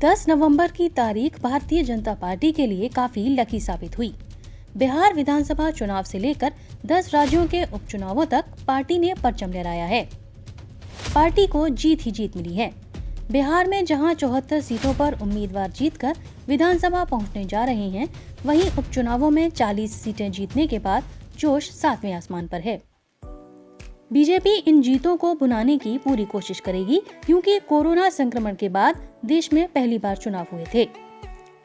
10 नवंबर की तारीख भारतीय जनता पार्टी के लिए काफी लकी साबित हुई। बिहार विधानसभा चुनाव से लेकर 10 राज्यों के उपचुनावों तक पार्टी ने परचम लहराया है। पार्टी को जीत ही जीत मिली है। बिहार में जहां 74 सीटों पर उम्मीदवार जीतकर विधानसभा पहुंचने जा रहे हैं, वहीं उपचुनावों में 40 सीटें जीतने के बाद जोश 7वें आसमान पर है। बीजेपी इन जीतों को भुनाने की पूरी कोशिश करेगी, क्योंकि कोरोना संक्रमण के बाद देश में पहली बार चुनाव हुए थे।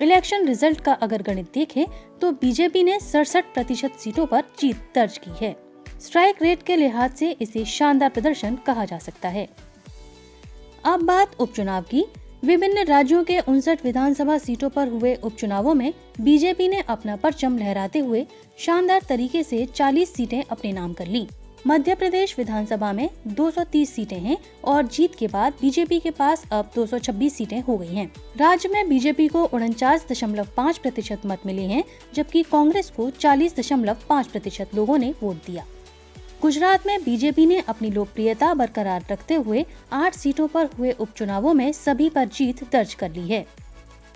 इलेक्शन रिजल्ट का अगर गणित देखें तो बीजेपी ने 67% सीटों पर जीत दर्ज की है। स्ट्राइक रेट के लिहाज से इसे शानदार प्रदर्शन कहा जा सकता है। अब बात उपचुनाव की। विभिन्न राज्यों के 59 विधानसभा सीटों पर हुए उपचुनावों में बीजेपी ने अपना परचम लहराते हुए शानदार तरीके से 40 सीटें अपने नाम कर ली। मध्य प्रदेश विधानसभा में 230 सीटें हैं और जीत के बाद बीजेपी के पास अब 226 सीटें हो गई हैं। राज्य में बीजेपी को 49.5% मत मिले हैं, जबकि कांग्रेस को 40.5% लोगों ने वोट दिया। गुजरात में बीजेपी ने अपनी लोकप्रियता बरकरार रखते हुए 8 सीटों पर हुए उपचुनावों में सभी पर जीत दर्ज कर ली है।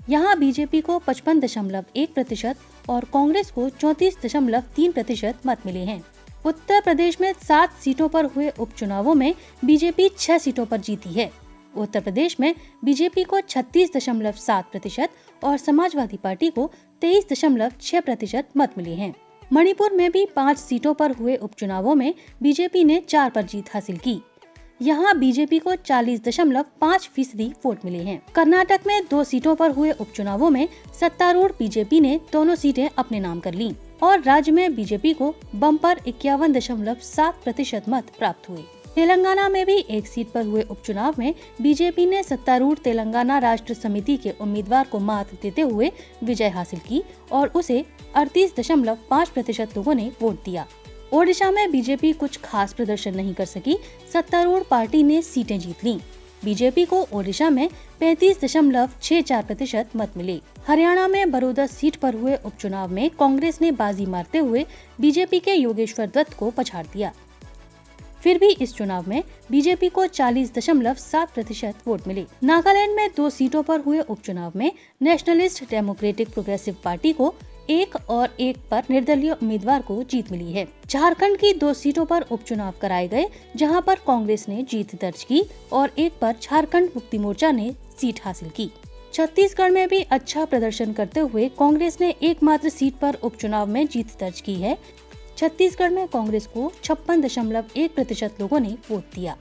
यहाँ बीजेपी को 55.1% और कांग्रेस को 34.3% मत मिले हैं। उत्तर प्रदेश में 7 सीटों पर हुए उपचुनावों में बीजेपी 6 सीटों पर जीती है। उत्तर प्रदेश में बीजेपी को 36.7% और समाजवादी पार्टी को 23.6% मत मिले हैं। मणिपुर में भी 5 सीटों पर हुए उपचुनावों में बीजेपी ने 4 पर जीत हासिल की। यहाँ बीजेपी को 40.5% वोट मिले हैं। कर्नाटक में 2 सीटों पर हुए उपचुनावों में सत्तारूढ़ बीजेपी ने दोनों सीटें अपने नाम कर लीं और राज्य में बीजेपी को बम्पर 51.7% मत प्राप्त हुए। तेलंगाना में भी 1 सीट पर हुए उपचुनाव में बीजेपी ने सत्तारूढ़ तेलंगाना राष्ट्र समिति के उम्मीदवार को मात देते हुए विजय हासिल की और उसे 38.5% लोगों ने वोट दिया। ओडिशा में बीजेपी कुछ खास प्रदर्शन नहीं कर सकी। सत्तारूढ़ पार्टी ने सीटें जीत लीं। बीजेपी को ओडिशा में 35.64% मत मिले। हरियाणा में बड़ौदा सीट पर हुए उपचुनाव में कांग्रेस ने बाजी मारते हुए बीजेपी के योगेश्वर दत्त को पछाड़ दिया। फिर भी इस चुनाव में बीजेपी को 40.7% वोट मिले। नागालैंड में 2 सीटों पर हुए उपचुनाव में नेशनलिस्ट डेमोक्रेटिक प्रोग्रेसिव पार्टी को 1 और 1 पर निर्दलीय उम्मीदवार को जीत मिली है। झारखंड की 2 सीटों पर उपचुनाव कराए गए, जहां पर कांग्रेस ने जीत दर्ज की और 1 पर झारखंड मुक्ति मोर्चा ने सीट हासिल की। छत्तीसगढ़ में भी अच्छा प्रदर्शन करते हुए कांग्रेस ने एकमात्र सीट पर उपचुनाव में जीत दर्ज की है। छत्तीसगढ़ में कांग्रेस को 56.1% लोगों ने वोट दिया।